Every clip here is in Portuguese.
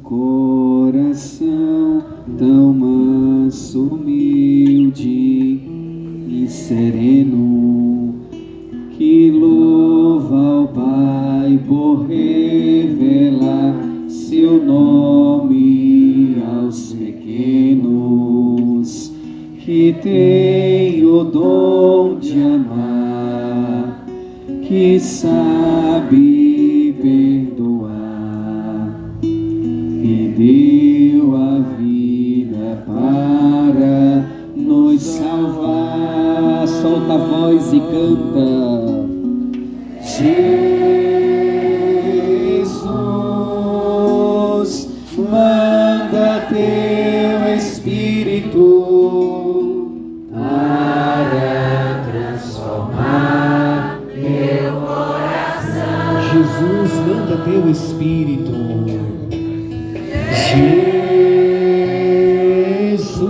coração tão manso, humilde e sereno, que louva ao Pai por revelar seu nome aos pequenos, que tem o dom de amar, que sabe perdoar, e deu a vida para nos salvar. Solta a voz e canta. Jesus, manda teu Espírito para transformar meu coração. Jesus, manda teu Espírito. Jesus,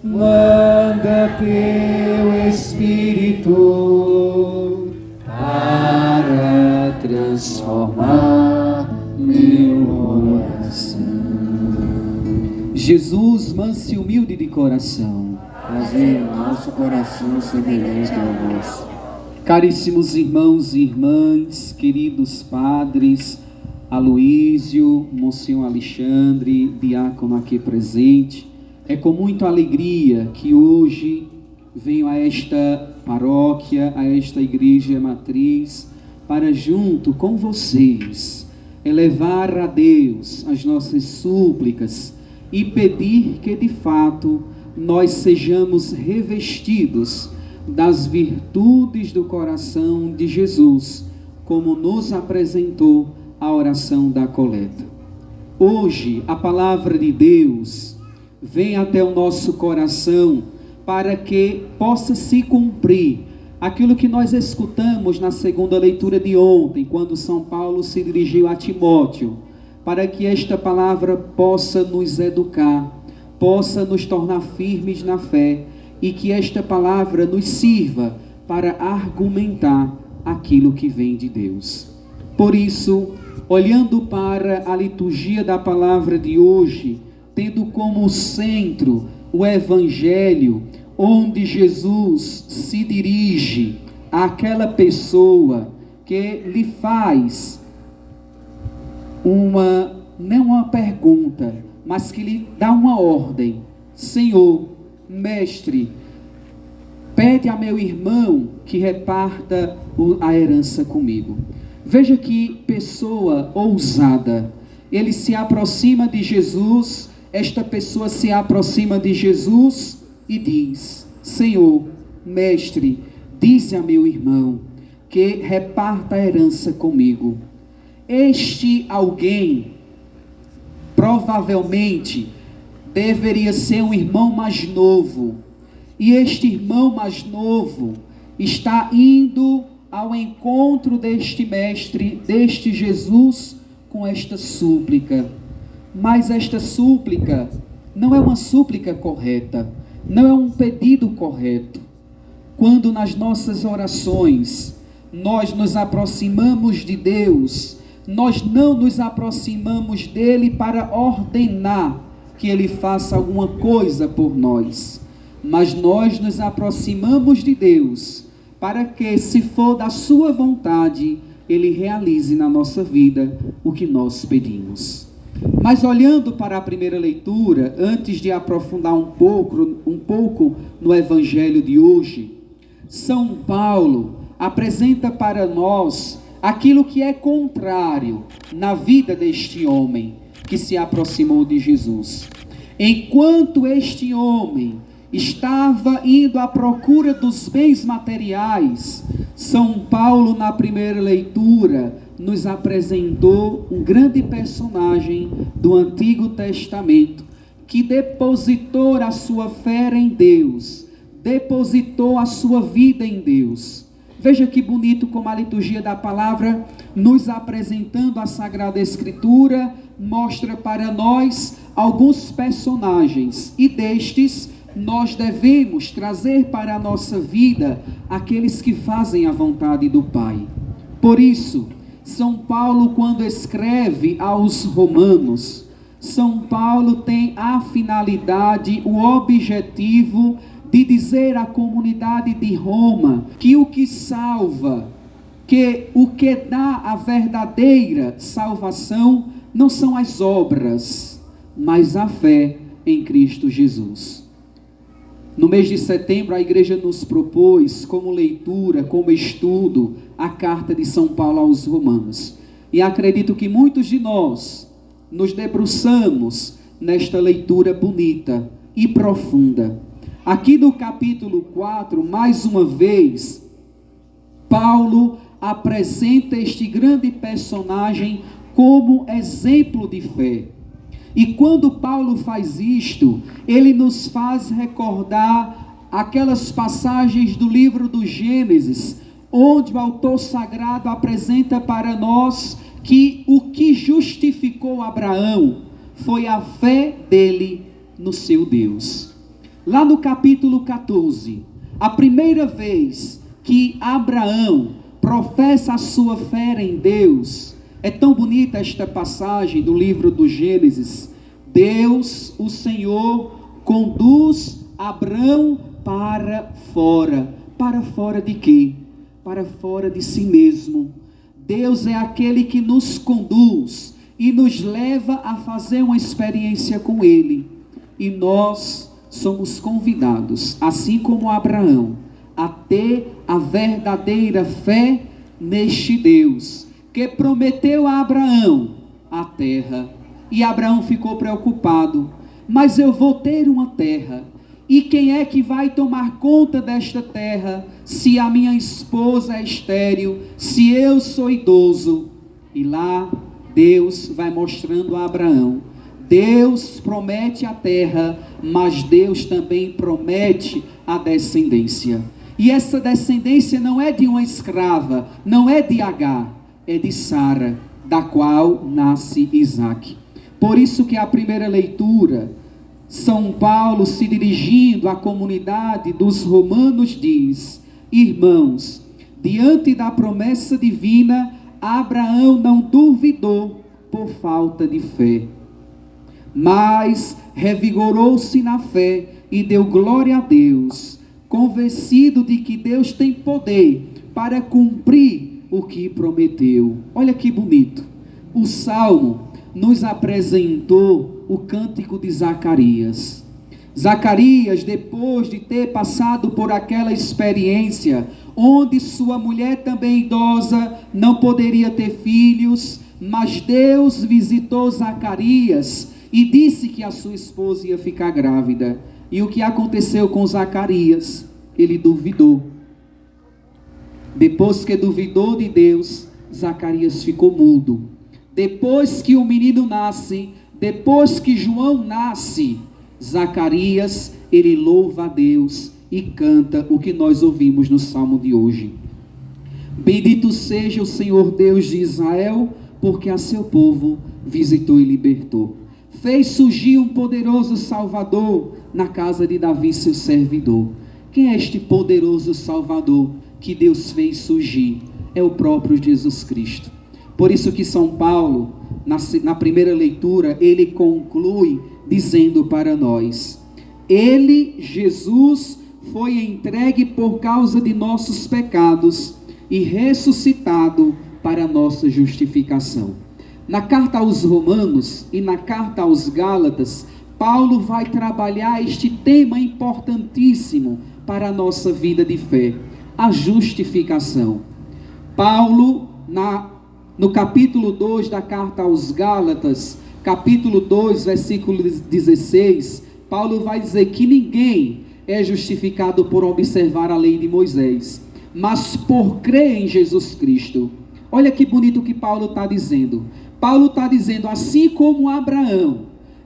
manda teu Espírito para transformar meu coração. Jesus, manso e humilde de coração, fazer o nosso coração semelhante ao vosso. Caríssimos irmãos e irmãs, queridos padres, Aloísio, Monsenhor Alexandre, diácono aqui presente, é com muita alegria que hoje venho a esta paróquia, a esta igreja matriz, para junto com vocês elevar a Deus as nossas súplicas e pedir que de fato nós sejamos revestidos das virtudes do coração de Jesus, como nos apresentou a oração da coleta. Hoje a palavra de Deus vem até o nosso coração para que possa se cumprir aquilo que nós escutamos na segunda leitura de ontem, quando São Paulo se dirigiu a Timóteo, para que esta palavra possa nos educar, possa nos tornar firmes na fé, e que esta palavra nos sirva para argumentar aquilo que vem de Deus. Por isso, olhando para a liturgia da palavra de hoje, tendo como centro o Evangelho, onde Jesus se dirige àquela pessoa que lhe faz não uma pergunta, mas que lhe dá uma ordem: Senhor, Mestre, pede a meu irmão que reparta a herança comigo. Veja que pessoa ousada. Ele se aproxima de Jesus, esta pessoa se aproxima de Jesus e diz: Senhor, Mestre, dize a meu irmão que reparta a herança comigo. Este alguém provavelmente deveria ser um irmão mais novo, e este irmão mais novo está indo ao encontro deste Mestre, deste Jesus, com esta súplica. Mas esta súplica não é uma súplica correta, não é um pedido correto. Quando nas nossas orações nós nos aproximamos de Deus, nós não nos aproximamos dele para ordenar que ele faça alguma coisa por nós, mas nós nos aproximamos de Deus para que, se for da sua vontade, ele realize na nossa vida o que nós pedimos. Mas olhando para a primeira leitura, antes de aprofundar um pouco no Evangelho de hoje, São Paulo apresenta para nós aquilo que é contrário na vida deste homem que se aproximou de Jesus. Enquanto este homem estava indo à procura dos bens materiais, São Paulo, na primeira leitura, nos apresentou um grande personagem do Antigo Testamento, que depositou a sua fé em Deus, depositou a sua vida em Deus. Veja que bonito como a liturgia da palavra, nos apresentando a Sagrada Escritura, mostra para nós alguns personagens, e destes nós devemos trazer para a nossa vida aqueles que fazem a vontade do Pai. Por isso, São Paulo, quando escreve aos Romanos, São Paulo tem a finalidade, o objetivo de dizer à comunidade de Roma que o que salva, que o que dá a verdadeira salvação não são as obras, mas a fé em Cristo Jesus. No mês de setembro, a igreja nos propôs como leitura, como estudo, a carta de São Paulo aos Romanos. E acredito que muitos de nós nos debruçamos nesta leitura bonita e profunda. Aqui no capítulo 4, mais uma vez, Paulo apresenta este grande personagem como exemplo de fé. E quando Paulo faz isto, ele nos faz recordar aquelas passagens do livro do Gênesis, onde o autor sagrado apresenta para nós que o que justificou Abraão foi a fé dele no seu Deus. Lá no capítulo 14, a primeira vez que Abraão professa a sua fé em Deus, é tão bonita esta passagem do livro do Gênesis. Deus, o Senhor, conduz Abraão para fora. Para fora de quê? Para fora de si mesmo. Deus é aquele que nos conduz e nos leva a fazer uma experiência com Ele. E nós somos convidados, assim como Abraão, a ter a verdadeira fé neste Deus, que prometeu a Abraão a terra. E Abraão ficou preocupado. Mas eu vou ter uma terra. E quem é que vai tomar conta desta terra, se a minha esposa é estéril, se eu sou idoso? E lá Deus vai mostrando a Abraão. Deus promete a terra, mas Deus também promete a descendência. E essa descendência não é de uma escrava, não é de Agar, é de Sara, da qual nasce Isaque. Por isso que a primeira leitura, São Paulo, se dirigindo à comunidade dos romanos, diz: irmãos, diante da promessa divina, Abraão não duvidou por falta de fé, mas revigorou-se na fé e deu glória a Deus, convencido de que Deus tem poder para cumprir o que prometeu. Olha que bonito. O Salmo nos apresentou o cântico de Zacarias. Zacarias, depois de ter passado por aquela experiência, onde sua mulher também idosa não poderia ter filhos, mas Deus visitou Zacarias e disse que a sua esposa ia ficar grávida. E o que aconteceu com Zacarias? Ele duvidou. Depois que duvidou de Deus, Zacarias ficou mudo. Depois que o menino nasce, depois que João nasce, Zacarias, ele louva a Deus e canta o que nós ouvimos no Salmo de hoje. Bendito seja o Senhor Deus de Israel, porque a seu povo visitou e libertou. Fez surgir um poderoso Salvador na casa de Davi, seu servidor. Quem é este poderoso Salvador que Deus fez surgir? É o próprio Jesus Cristo. Por isso que São Paulo, na primeira leitura, ele conclui dizendo para nós: ele, Jesus, foi entregue por causa de nossos pecados e ressuscitado para a nossa justificação. Na carta aos Romanos e na carta aos Gálatas, Paulo vai trabalhar este tema importantíssimo para a nossa vida de fé: a justificação. Paulo, no capítulo 2 da carta aos Gálatas, capítulo 2, versículo 16, Paulo vai dizer que ninguém é justificado por observar a lei de Moisés, mas por crer em Jesus Cristo. Olha que bonito que Paulo está dizendo. Paulo está dizendo, assim como Abraão,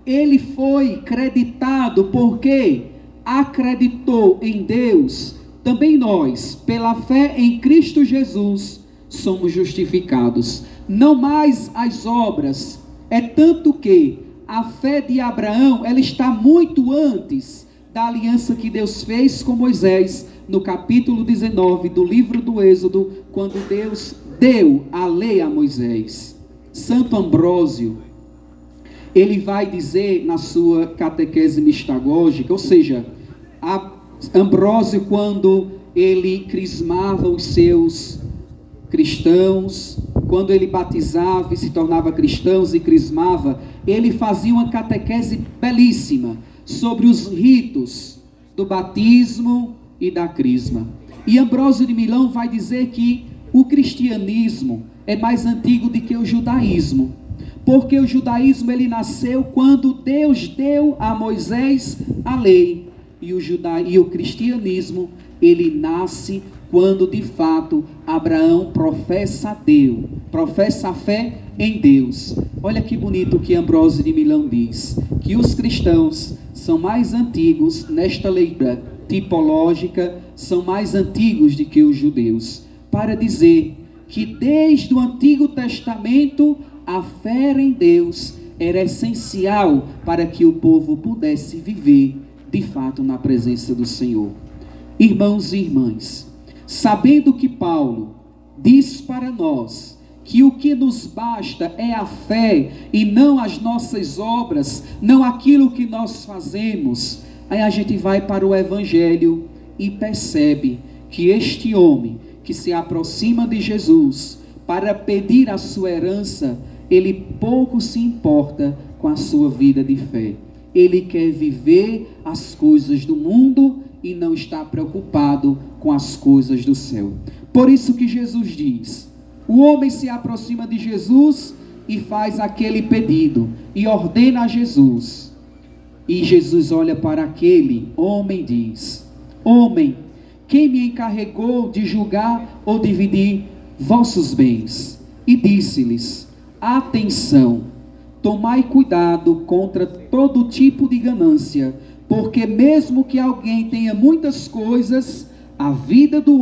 ele foi creditado porque acreditou em Deus, também nós, pela fé em Cristo Jesus, somos justificados. Não mais as obras, é tanto que a fé de Abraão, ela está muito antes da aliança que Deus fez com Moisés, no capítulo 19 do livro do Êxodo, quando Deus deu a lei a Moisés. Santo Ambrósio, ele vai dizer na sua catequese mistagógica, ou seja, Ambrósio, quando ele crismava os seus cristãos, quando ele batizava e se tornava cristãos e crismava, ele fazia uma catequese belíssima sobre os ritos do batismo e da crisma. E Ambrósio de Milão vai dizer que o cristianismo é mais antigo do que o judaísmo, porque o judaísmo ele nasceu quando Deus deu a Moisés a lei, e o cristianismo ele nasce quando de fato Abraão professa a fé em Deus. Olha que bonito que Ambrósio de Milão diz, que os cristãos são mais antigos nesta leitura tipológica, são mais antigos do que os judeus, para dizer que desde o Antigo Testamento a fé em Deus era essencial para que o povo pudesse viver de fato na presença do Senhor. Irmãos e irmãs, sabendo que Paulo diz para nós que o que nos basta é a fé e não as nossas obras, não aquilo que nós fazemos, aí a gente vai para o Evangelho e percebe que este homem que se aproxima de Jesus para pedir a sua herança, ele pouco se importa com a sua vida de fé. Ele quer viver as coisas do mundo e não está preocupado com as coisas do céu. Por isso que Jesus diz, o homem se aproxima de Jesus e faz aquele pedido e ordena a Jesus. E Jesus olha para aquele homem e diz, homem, quem me encarregou de julgar ou dividir vossos bens? E disse-lhes, atenção, tomai cuidado contra todo tipo de ganância, porque mesmo que alguém tenha muitas coisas, a vida de um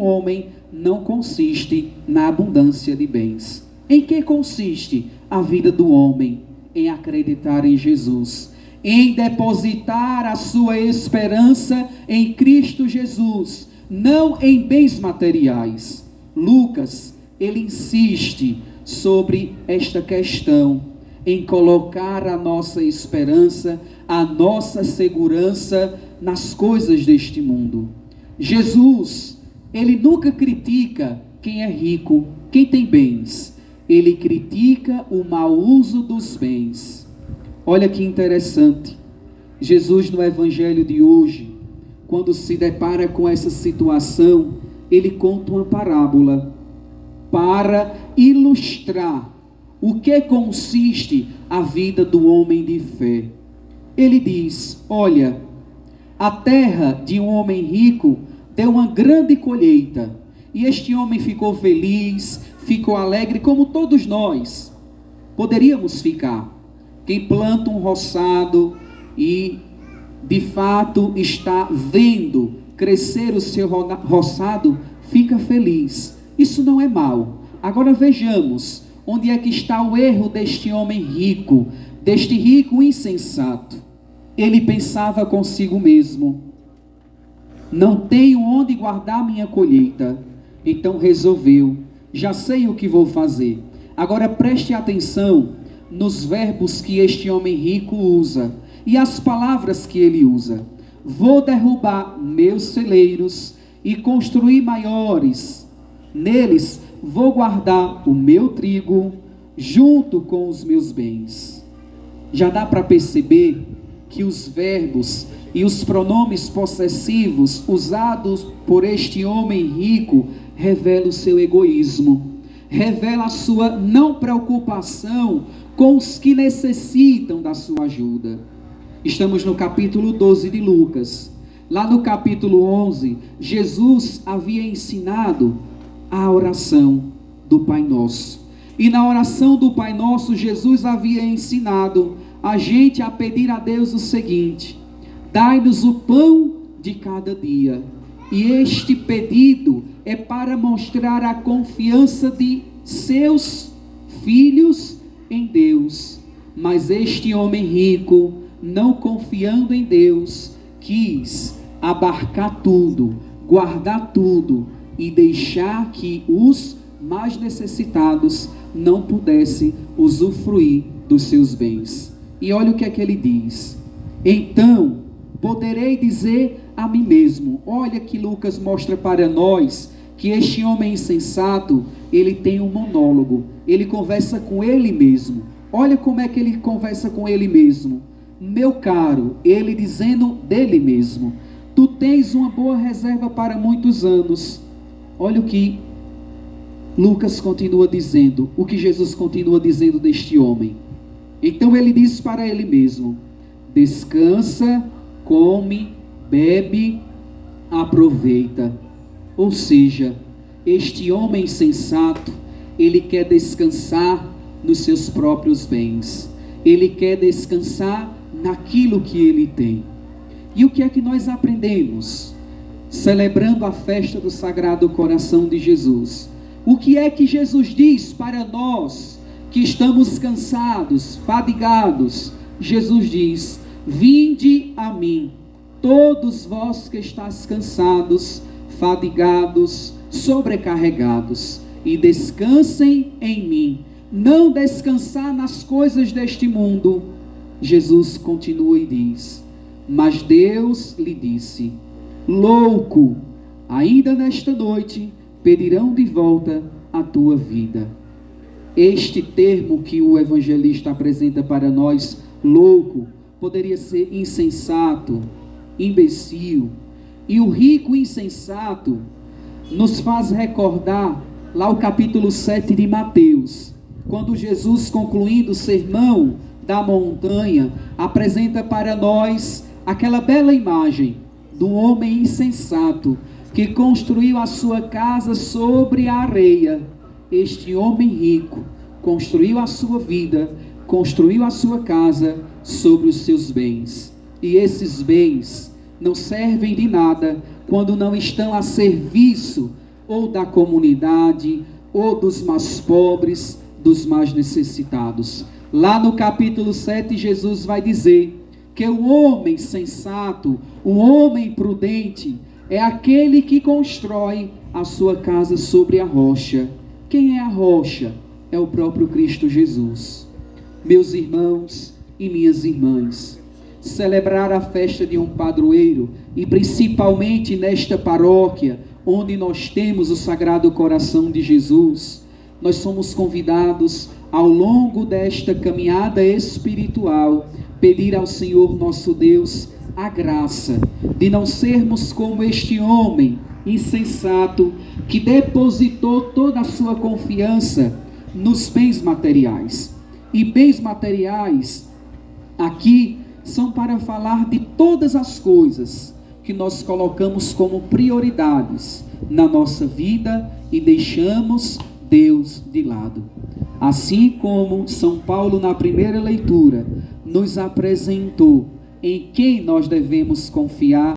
homem não consiste na abundância de bens. Em que consiste a vida do homem? Em acreditar em Jesus, em depositar a sua esperança em Cristo Jesus, não em bens materiais. Lucas, ele insiste sobre esta questão, em colocar a nossa esperança, a nossa segurança nas coisas deste mundo. Jesus, ele nunca critica quem é rico, quem tem bens. Ele critica o mau uso dos bens. Olha que interessante. Jesus, no Evangelho de hoje, quando se depara com essa situação, ele conta uma parábola para ilustrar o que consiste a vida do homem de fé. Ele diz, olha, a terra de um homem rico deu uma grande colheita, e este homem ficou feliz, ficou alegre, como todos nós poderíamos ficar. Quem planta um roçado e de fato está vendo crescer o seu roçado, fica feliz. Isso não é mal. Agora vejamos, onde é que está o erro deste homem rico, deste rico insensato? Ele pensava consigo mesmo, não tenho onde guardar minha colheita, então resolveu, já sei o que vou fazer. Agora preste atenção nos verbos que este homem rico usa, e as palavras que ele usa. Vou derrubar meus celeiros e construir maiores, neles vou guardar o meu trigo junto com os meus bens. Já dá para perceber que os verbos e os pronomes possessivos usados por este homem rico revelam o seu egoísmo, revela a sua não preocupação com os que necessitam da sua ajuda. Estamos no capítulo 12 de Lucas. Lá no capítulo 11, Jesus havia ensinado a oração do Pai Nosso. E na oração do Pai Nosso, Jesus havia ensinado a gente a pedir a Deus o seguinte: dai-nos o pão de cada dia. E este pedido é para mostrar a confiança de seus filhos em Deus. Mas este homem rico, não confiando em Deus, quis abarcar tudo, guardar tudo, e deixar que os mais necessitados não pudessem usufruir dos seus bens. E olha o que é que ele diz: então poderei dizer a mim mesmo. Olha que Lucas mostra para nós que este homem insensato, ele tem um monólogo, ele conversa com ele mesmo. Olha como é que ele conversa com ele mesmo. Meu caro, ele dizendo dele mesmo: tu tens uma boa reserva para muitos anos. Olha o que Lucas continua dizendo, o que Jesus continua dizendo deste homem. Então ele diz para ele mesmo: descansa, come, bebe, aproveita. Ou seja, este homem insensato, ele quer descansar nos seus próprios bens. Ele quer descansar naquilo que ele tem. E o que é que nós aprendemos celebrando a festa do Sagrado Coração de Jesus? O que é que Jesus diz para nós que estamos cansados, fadigados? Jesus diz: vinde a mim, todos vós que estáis cansados, fadigados, sobrecarregados, e descansem em mim. Não descansar nas coisas deste mundo. Jesus continua e diz: mas Deus lhe disse: louco, ainda nesta noite pedirão de volta a tua vida. Este termo que o evangelista apresenta para nós, louco, poderia ser insensato, imbecil. E o rico insensato nos faz recordar lá o capítulo 7 de Mateus, quando Jesus, concluindo o sermão da montanha, apresenta para nós aquela bela imagem do homem insensato que construiu a sua casa sobre a areia. Este homem rico construiu a sua vida, construiu a sua casa sobre os seus bens. E esses bens não servem de nada quando não estão a serviço ou da comunidade, ou dos mais pobres, dos mais necessitados. Lá no capítulo 7, Jesus vai dizer que o homem sensato, o homem prudente, é aquele que constrói a sua casa sobre a rocha. Quem é a rocha? É o próprio Cristo Jesus. Meus irmãos e minhas irmãs, celebrar a festa de um padroeiro, e principalmente nesta paróquia, onde nós temos o Sagrado Coração de Jesus, nós somos convidados, ao longo desta caminhada espiritual, pedir ao Senhor nosso Deus a graça de não sermos como este homem insensato que depositou toda a sua confiança nos bens materiais. E bens materiais aqui são para falar de todas as coisas que nós colocamos como prioridades na nossa vida e deixamos Deus de lado. Assim como São Paulo, na primeira leitura, nos apresentou em quem nós devemos confiar,